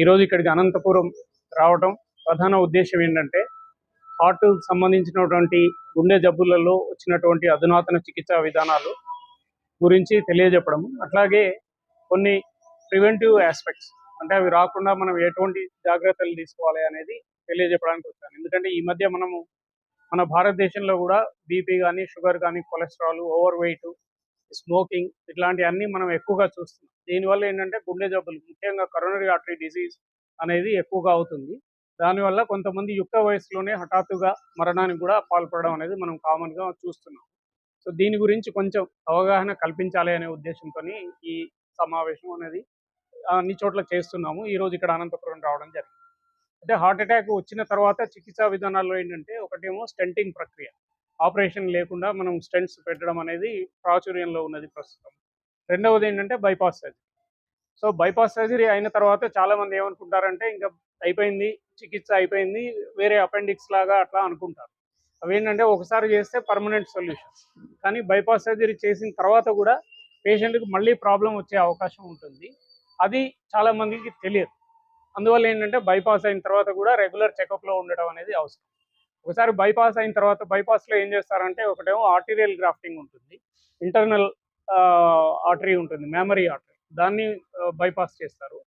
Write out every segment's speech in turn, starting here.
ఈరోజు ఇక్కడికి అనంతపురం రావడం ప్రధాన ఉద్దేశం ఏంటంటే హార్ట్కు సంబంధించినటువంటి గుండె జబ్బులలో వచ్చినటువంటి అధునాతన చికిత్సా విధానాలు గురించి తెలియజెప్పడం, అట్లాగే కొన్ని ప్రివెంటివ్ ఆస్పెక్ట్స్ అంటే అవి రాకుండా మనం ఎటువంటి జాగ్రత్తలు తీసుకోవాలి అనేది తెలియజెప్పడానికి వచ్చాను. ఎందుకంటే ఈ మధ్య మన భారతదేశంలో కూడా బీపీ కానీ, షుగర్ కానీ, కొలెస్ట్రాల్, ఓవర్ వెయిట్, స్మోకింగ్ ఇట్లాంటివన్నీ మనం ఎక్కువగా చూస్తున్నాం. దీనివల్ల ఏంటంటే గుండె జబ్బులు, ముఖ్యంగా కరోనరీ ఆర్టరీ డిసీజ్ అనేది ఎక్కువగా అవుతుంది. దానివల్ల కొంతమంది యుక్త వయసులోనే హఠాత్తుగా మరణానికి కూడా పాల్పడడం అనేది మనం కామన్గా చూస్తున్నాం. సో దీని గురించి కొంచెం అవగాహన కల్పించాలి అనే ఉద్దేశంతో ఈ సమావేశం అనేది అన్ని చోట్ల చేస్తున్నాము. ఈరోజు ఇక్కడ అనంతపురం రావడం జరిగింది. అంటే హార్ట్ అటాక్ వచ్చిన తర్వాత చికిత్సా విధానాల్లో ఏంటంటే ఒకటేమో స్టెంటింగ్ ప్రక్రియ, ఆపరేషన్ లేకుండా మనం స్టెంట్స్ పెట్టడం అనేది ప్రాచుర్యంలో ఉన్నది ప్రస్తుతం. రెండవది ఏంటంటే bypass surgery. So bypass surgery అయిన తర్వాత చాలామంది ఏమనుకుంటారంటే ఇంకా అయిపోయింది, చికిత్స అయిపోయింది, వేరే అపెండిక్స్ లాగా అట్లా అనుకుంటారు. అవేంటంటే ఒకసారి చేస్తే పర్మనెంట్ సొల్యూషన్. కానీ బైపాస్ సర్జరీ చేసిన తర్వాత కూడా పేషెంట్కి మళ్ళీ ప్రాబ్లం వచ్చే అవకాశం ఉంటుంది. అది చాలామందికి తెలియదు. అందువల్ల ఏంటంటే బైపాస్ అయిన తర్వాత కూడా రెగ్యులర్ చెకప్లో ఉండడం అనేది అవసరం. ఒకసారి బైపాస్ అయిన తర్వాత బైపాస్లో ఏం చేస్తారంటే ఒకటేమో ఆర్టీరియల్ గ్రాఫ్టింగ్ ఉంటుంది, ఇంటర్నల్ ఆర్టరీ ఉంటుంది, మెమరీ ఆర్టరీ, దాన్ని బైపాస్ చేస్తారు.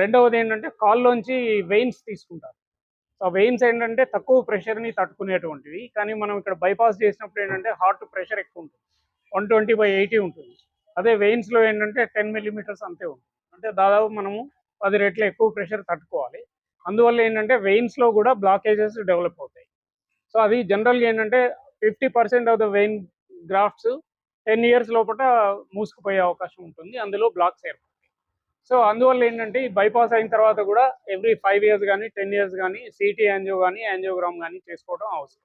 రెండవది ఏంటంటే కాల్లోంచి వెయిన్స్ తీసుకుంటారు. సో వెయిన్స్ ఏంటంటే తక్కువ ప్రెషర్ని తట్టుకునేటువంటివి. కానీ మనం ఇక్కడ బైపాస్ చేసినప్పుడు ఏంటంటే హార్ట్ ప్రెషర్ ఎక్కువ ఉంటుంది, 120/80 ఉంటుంది. అదే వెయిన్స్లో ఏంటంటే 10 మిల్లీమీటర్స్ అంతే ఉంటుంది. అంటే దాదాపు మనము 10 రెట్లు ఎక్కువ ప్రెషర్ తట్టుకోవాలి. అందువల్ల ఏంటంటే వెయిన్స్లో కూడా బ్లాకేజెస్ డెవలప్ అవుతాయి. సో అది జనరల్గా ఏంటంటే 50% of the vein grafts 10 years లోపల మూసుకుపోయే అవకాశం ఉంటుంది, అందులో బ్లాక్స్ ఏర్పడతాయి. సో అందువల్ల ఏంటంటే ఈ బైపాస్ అయిన తర్వాత కూడా ఎవ్రీ 5 ఇయర్స్ కానీ 10 ఇయర్స్ కానీ సిటీ యాంజియో కానీ యాంజియోగ్రామ్ కానీ చేసుకోవడం అవసరం.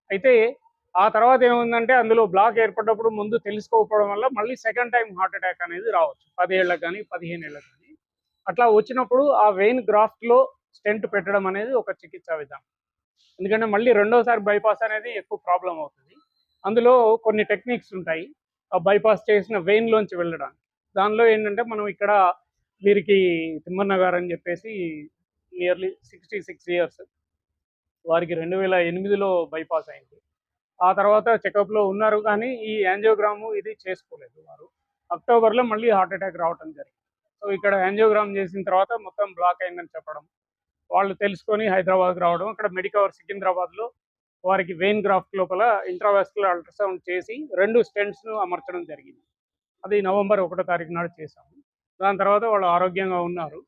అయితే ఆ తర్వాత ఏముందంటే అందులో బ్లాక్ ఏర్పడినప్పుడు ముందు తెలుసుకోకపోవడం వల్ల మళ్ళీ సెకండ్ టైం హార్ట్ అటాక్ అనేది రావచ్చు, 10 ఏళ్ళకి కానీ 15 ఏళ్ళకి కానీ. అట్లా వచ్చినప్పుడు ఆ వెయిన్ గ్రాఫ్ట్లో స్టెంట్ పెట్టడం అనేది ఒక చికిత్సా విధానం. ఎందుకంటే మళ్ళీ రెండోసారి బైపాస్ అనేది ఎక్కువ ప్రాబ్లం అవుతుంది. అందులో కొన్ని టెక్నిక్స్ ఉంటాయి ఆ బైపాస్ చేసిన వెయిన్లోంచి వెళ్ళడానికి. దానిలో ఏంటంటే మనం ఇక్కడ వీరికి తిమ్మన్న గారు అని చెప్పేసి నియర్లీ 66 ఇయర్స్, వారికి 2008లో బైపాస్ అయింది. ఆ తర్వాత చెకప్లో ఉన్నారు కానీ ఈ యాంజియోగ్రాము ఇది చేసుకోలేదు. వారు అక్టోబర్లో మళ్ళీ హార్ట్ అటాక్ రావడం జరిగింది. సో ఇక్కడ యాంజియోగ్రామ్ చేసిన తర్వాత మొత్తం బ్లాక్ అయిందని చెప్పడం, వాళ్ళు తెలుసుకొని హైదరాబాద్కి రావడం, అక్కడ మెడికవర్ సికింద్రాబాద్లో వారికి వెయిన్ గ్రాఫ్ట్ లోపల ఇంట్రావాస్కులర్ అల్ట్రాసౌండ్ చేసి 2 స్టెంట్స్ను అమర్చడం జరిగింది. అది నవంబర్ 1వ తారీఖు నాడు చేశాము. దాని తర్వాత వాళ్ళు ఆరోగ్యంగా ఉన్నారు.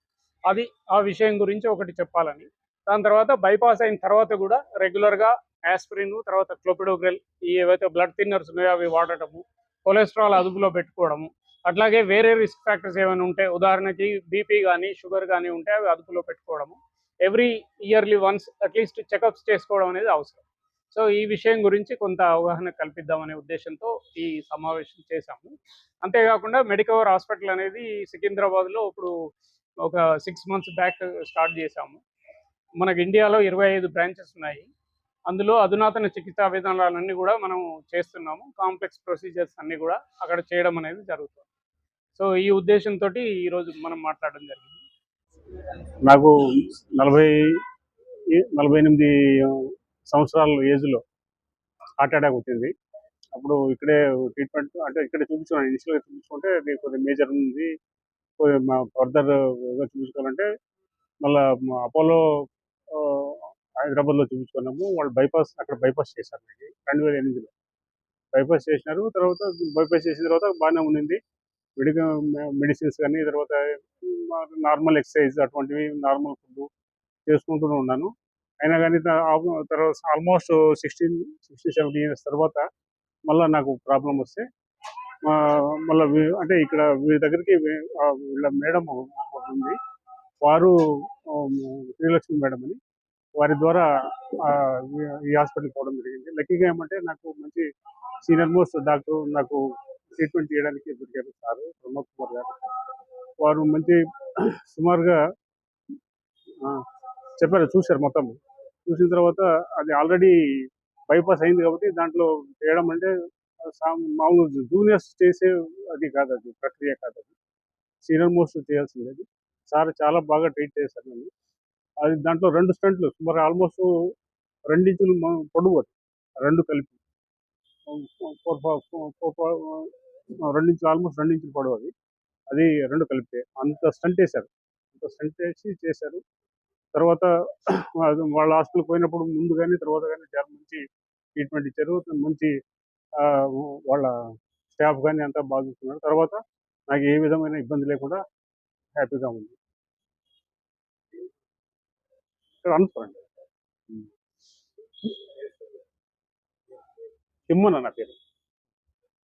అది ఆ విషయం గురించి ఒకటి చెప్పాలని. దాని తర్వాత బైపాస్ అయిన తర్వాత కూడా రెగ్యులర్గా యాస్పిరిన్, తర్వాత క్లోపిడోగ్రెల్, ఈ ఏవైతే బ్లడ్ థిన్నర్స్ ఉన్నాయో అవి వాడటము, కొలెస్ట్రాల్ అదుపులో పెట్టుకోవడము, అట్లాగే వేరే రిస్క్ ఫ్యాక్టర్స్ ఏమైనా ఉంటే, ఉదాహరణకి బీపీ కానీ షుగర్ కానీ ఉంటే అవి అదుపులో పెట్టుకోవడము, every yearly once at least checkups చేసుకోవడం అనేది అవసరం. సో ఈ విషయం గురించి కొంత అవగాహన కల్పిద్దామనే ఉద్దేశంతో ఈ సమావేశం చేశాము. అంతేకాకుండా మెడికవర్ హాస్పిటల్ అనేది సికింద్రాబాద్లో ఇప్పుడు ఒక 6 మంత్స్ బ్యాక్ స్టార్ట్ చేశాము. మనకి ఇండియాలో 25 బ్రాంచెస్ ఉన్నాయి. అందులో అధునాతన చికిత్సా విధానాలన్నీ కూడా మనం చేస్తున్నాము. కాంప్లెక్స్ ప్రొసీజర్స్ అన్నీ కూడా అక్కడ చేయడం అనేది జరుగుతుంది. సో ఈ ఉద్దేశంతో ఈరోజు మనం మాట్లాడడం జరిగింది. నాకు 48 సంవత్సరాల ఏజ్లో హార్ట్ అటాక్ వచ్చింది. అప్పుడు ఇక్కడే ట్రీట్మెంట్ అంటే ఇక్కడే చూపించుకున్నాను. ఇనిషియల్గా చూపించుకుంటే అది కొద్దిగా మేజర్ ఉంది, మా ఫర్దర్గా చూపించుకోవాలంటే మళ్ళీ అపోలో హైదరాబాద్లో చూపించుకున్నాము. వాళ్ళు అక్కడ బైపాస్ చేశారు. నాకు 2008లో బైపాస్ చేసినారు. తర్వాత బైపాస్ చేసిన తర్వాత బాగానే ఉండింది. మెడిసిన్స్ కానీ, తర్వాత నార్మల్ ఎక్సర్సైజ్ అటువంటివి, నార్మల్ ఫుడ్ చేసుకుంటూనే ఉన్నాను. అయినా కానీ తర్వాత ఆల్మోస్ట్ 16-17 ఇయర్స్ తర్వాత మళ్ళీ నాకు ప్రాబ్లం వస్తే మళ్ళీ అంటే ఇక్కడ వీరి దగ్గరికి వీళ్ళ మేడం ఉంది, వారు శ్రీలక్ష్మి మేడం అని, వారి ద్వారా ఈ హాస్పిటల్కి పోవడం జరిగింది. లక్కీగా ఏమంటే నాకు మంచి సీనియర్ మోస్ట్ డాక్టర్ నాకు ట్రీట్మెంట్ చేయడానికి దొరికారు, సార్ ప్రమోద్ కుమార్ గారు. వారు మంచి సుమారుగా చెప్పారు, చూశారు, మొత్తం చూసిన తర్వాత అది ఆల్రెడీ బైపాస్ అయింది కాబట్టి దాంట్లో చేయడం అంటే మామూలు జూనియర్స్ చేసే అది కాదు, అది ప్రక్రియ కాదు, అది సీనియర్ మోస్ట్ చేయాల్సింది. అది సార్ చాలా బాగా ట్రీట్ చేశారు నన్ను. అది దాంట్లో 2 స్టంట్లు సుమారు ఆల్మోస్ట్ 2 ఇంచులు పొడవు అది. 2 కలిపి. 2 ఇంచులు ఆల్మోస్ట్ 2 ఇంచులు పొడవు అది. అది 2 కలిపితే. అంత స్టంట్ ఏశారు. అంత స్టంట్ ఏసి చేశారు. తర్వాత అది వాళ్ళ హాస్పిటల్‌కి పోయినప్పుడు ముందు గాని, తర్వాత గాని చాలా మంచి ట్రీట్మెంట్ ఇచ్చారు. మంచి వాళ్ళ స్టాఫ్ గాని అంతా బాగా చూసుకున్నారు. తర్వాత నాకు ఏ విధమైన ఇబ్బంది లేకుండా హ్యాపీగా ఉంది. ఇక్కడ అనంతపురం అండి. హ్మ్. తిమ్మన్న నా పేరు.